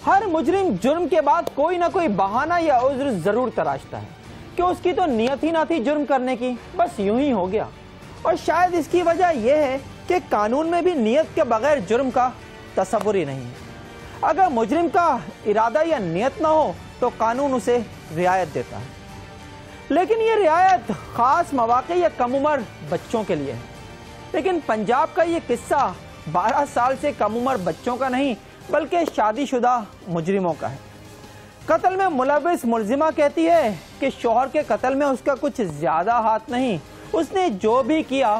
हर मुजरिम जुर्म के बाद कोई ना कोई बहाना या उज्र जरूर तराशता है कि उसकी तो नियत ही ना थी जुर्म करने की, बस यूं ही हो गया। और शायद इसकी वजह यह है कि कानून में भी नियत के बगैर जुर्म का तसव्वुर ही नहीं है। अगर मुजरिम का इरादा या नियत ना हो तो कानून उसे रियायत देता है, लेकिन ये रियायत खास मौके या कम उम्र बच्चों के लिए है। लेकिन पंजाब का ये किस्सा 12 साल से कम उम्र बच्चों का नहीं बल्कि शादीशुदा मुजरिमों का है। कत्ल में मुलविस मुलजिमा कहती है कि शौहर के कत्ल में उसका कुछ ज्यादा हाथ नहीं, उसने जो भी किया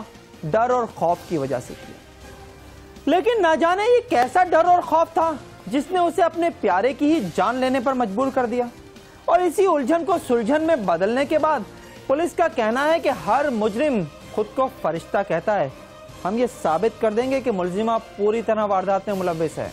डर और खौफ की वजह से किया। लेकिन ना जाने ये कैसा डर और खौफ था जिसने उसे अपने प्यारे की ही जान लेने पर मजबूर कर दिया। और इसी उलझन को सुलझन में बदलने के बाद पुलिस का कहना है कि हर मुजरिम खुद को फरिश्ता कहता है। हम ये साबित कर देंगे कि मुलजिमा पूरी तरह वारदात में मुलविस है।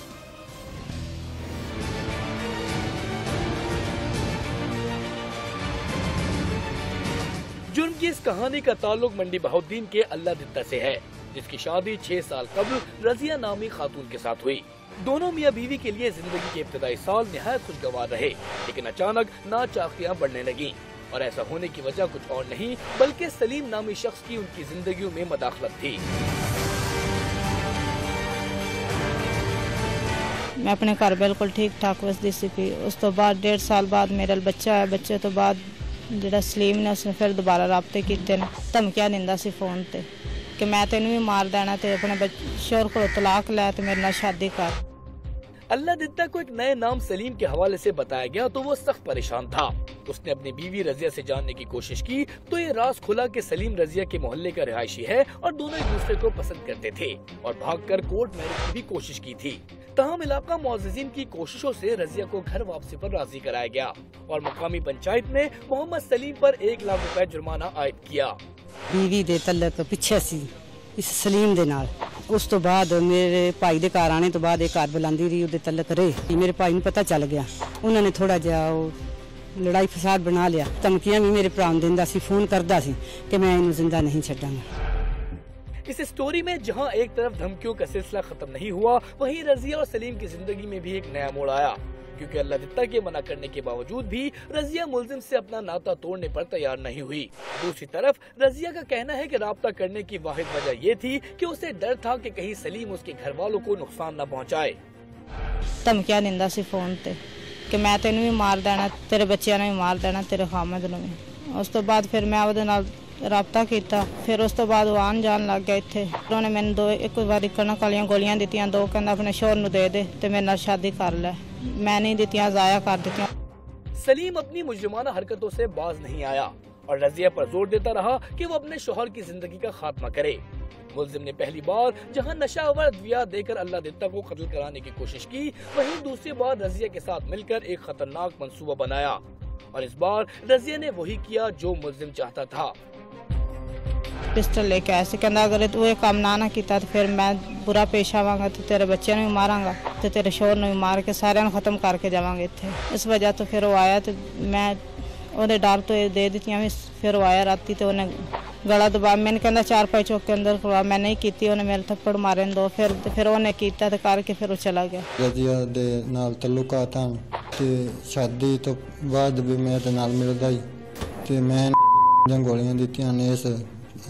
जुर्म की इस कहानी का ताल्लुक मंडी बहाउद्दीन के अल्लाह दित्ता से है, जिसकी शादी 6 साल कबल रजिया नामी खातून के साथ हुई। दोनों मियाँ बीवी के लिए जिंदगी के इब्तदाई साल निहायत खुशगवार रहे, लेकिन अचानक नाचाकियाँ बढ़ने लगी। और ऐसा होने की वजह कुछ और नहीं बल्कि सलीम नामी शख्स की उनकी जिंदगी में मदाखलत थी। मैं अपने घर बिल्कुल ठीक ठाक वसदी सी। उस तो बाद 1.5 साल बाद मेरा बच्चा है। बच्चे तो बाद ਜਿਹੜਾ सलीम ने उसने फिर दोबारा राबते किए, धमकियां दिंदा सी फोन ते कि मैं तेनू भी मार देना ते अपने शोहर को तलाक लै ते मेरे नाल शादी कर। अल्लाह दित्ता को एक नए नाम सलीम के हवाले से बताया गया तो वो सख्त परेशान था। उसने अपनी बीवी रजिया से जानने की कोशिश की तो ये राज खुला कि सलीम रजिया के मोहल्ले का रिहायशी है और दोनों एक दूसरे को पसंद करते थे और भागकर कोर्ट मैरिज की भी कोशिश की थी। तहम इलाका मुअज़्ज़िज़ीन की कोशिशों से रजिया को घर वापसी पर राजी कराया गया और मकामी पंचायत ने मोहम्मद सलीम पर 1 लाख रुपए जुर्माना आयद किया। बीवी दे तलक पिछे सी इस सलीम दे नाल। उस तो बाद मेरे भाई दे घर आने तो बाद एक घर बुलांदी रही, उहदे तलक रहे। मेरे भाई नूं पता चल गया, उन्होंने थोड़ा जिहा लड़ाई फसाद बना लिया। धमकियां भी मेरे भरा दिंदा सी, फोन करदा सी कि मैं इन्हूं जिंदा नहीं छड्डांगा। इस स्टोरी में जहां एक तरफ धमकियों का सिलसिला खत्म नहीं हुआ, वहीं रजिया और सलीम की जिंदगी में भी एक नया मोड़ आया, क्योंकि अल्लाह दित्ता के मना करने के बावजूद भी रजिया मुलजिम से अपना नाता तोड़ने पर तैयार नहीं हुई। दूसरी तरफ रजिया का कहना है कि राब्ता करने की वाहिद वजह ये थी कि उसे डर था कि कहीं सलीम उसके घर वालों को नुकसान न पहुँचाए। धमकियां दिंदा सी फोन ते कि मैं तेनू भी मार देना, तेरे बच्चियां ने भी मार देना, तेरे खामद नूं भी। उस तो बाद फिर मैं ਉਹਦੇ ਨਾਲ राबता किया। फिर उस तो बाद आन जान लग गया इत्थे। उन्होंने मैंने एक बार कणक वालियां गोलियां दित्तियां, 2 कहंदा अपने शोहर नूं दे ते मेरे नाल शादी कर ले। मैं नहीं दित्तियां, ज़ाया कर दित्तियां। सलीम अपनी मुजरिमाना हरकतों से बाज नहीं आया और रजिया पर जोर देता रहा कि वो अपने शोहर की जिंदगी का खात्मा करे। मुलजिम ने पहली बार जहां नशावर अद्विया देकर अल्लाह दित्ता को कत्ल कराने की कोशिश की, वहीं दूसरी बार रजिया के साथ मिलकर एक खतरनाक मंसूबा बनाया और इस बार रजिया ने वही किया जो मुलजिम चाहता था। पिस्टल लेके आया सी, कहंदा अगर तू ये काम ना किया तो फिर मैं बुरा पेश आवांगा ते तेरे बच्चे भी मारांगा ते तेरे शोहर भी मार के सारे खत्म करके जावांगे इत्थे। इस वजह तो फिर वो आया तो मैं ਉਹਦੇ डर तो दे दित्तियां भी। फिर वो आया राती तो उन्हें गला दबा, मैंने कहना 4-5 चौक के अंदर करवा, मैं नहीं की, उन्हें मेरे थप्पड़ मारे 2 फिर उन्हें किया तो करके फिर वो चला गया। रजिया दे नाल तल्लुकात हन ते शादी तो बाद भी मेरे नाल मिलदा ही ते मैं गोलियां दित्तियां ने इस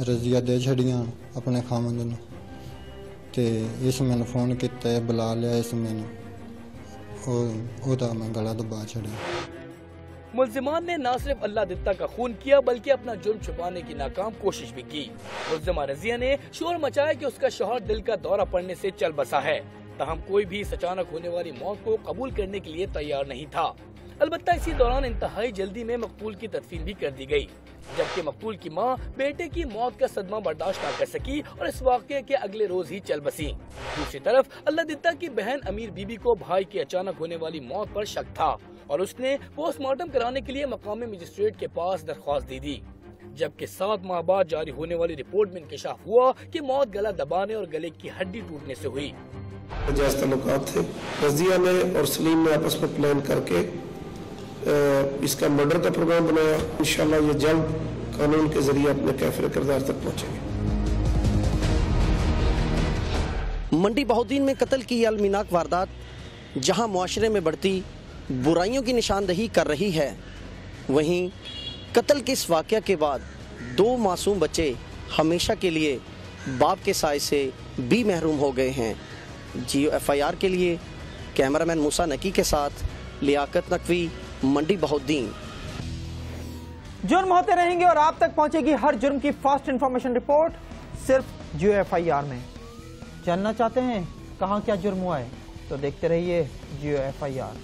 रजिया दे छड़ियां अपने खामद नूं ते इस मैनूं फोन किया, बुला लिया इस मैनूं, ओहदा मैं गला दबा छड़िया। मुलजिमान ने न सिर्फ अल्लाह दित्ता का खून किया बल्कि अपना जुर्म छुपाने की नाकाम कोशिश भी की। मुलजिमा रजिया ने शोर मचाया कि उसका शौहर दिल का दौरा पड़ने से चल बसा है, तहम कोई भी इस अचानक होने वाली मौत को कबूल करने के लिए तैयार नहीं था। अलबत्ता इसी दौरान इंतहाई जल्दी में मकतूल की तदफीन भी कर दी गई, जबकि मकतूल की मां बेटे की मौत का सदमा बर्दाश्त न कर सकी और इस वाक़े के अगले रोज ही चल बसी। दूसरी तरफ अल्लाह दित्ता की बहन अमीर बीबी को भाई की अचानक होने वाली मौत पर शक था और उसने पोस्टमार्टम कराने के लिए मकामी मजिस्ट्रेट के पास दरख्वास्त दी थी, जबकि 7 माह बाद जारी होने वाली रिपोर्ट में इंकशाफ हुआ कि मौत गला दबाने और गले की हड्डी टूटने से हुई। जायज़ तल्लुकात थे, रजिया ने और सलीम ने आपस में प्लान करके इसका मर्डर का प्रोग्राम बनाया। इंशाल्लाह ये जल्द कानून के जरिए अपने कैफिर किरदार तक पहुंचेंगे। मंडी बहाउद्दीन में कत्ल की अलमीनाक वारदात जहां मुआशरे में बढ़ती बुराइयों की निशानदही कर रही है, वहीं कत्ल के इस वाक़या के बाद 2 मासूम बच्चे हमेशा के लिए बाप के साय से भी महरूम हो गए हैं। जियो FIR के लिए कैमरामैन मूसा नकी के साथ लियाकत नकवी, मंडी बहाउद्दीन। जुर्म होते रहेंगे और आप तक पहुंचेगी हर जुर्म की फास्ट इंफॉर्मेशन रिपोर्ट सिर्फ जियो FIR में। जानना चाहते हैं कहां क्या जुर्म हुआ है तो देखते रहिए जियो FIR।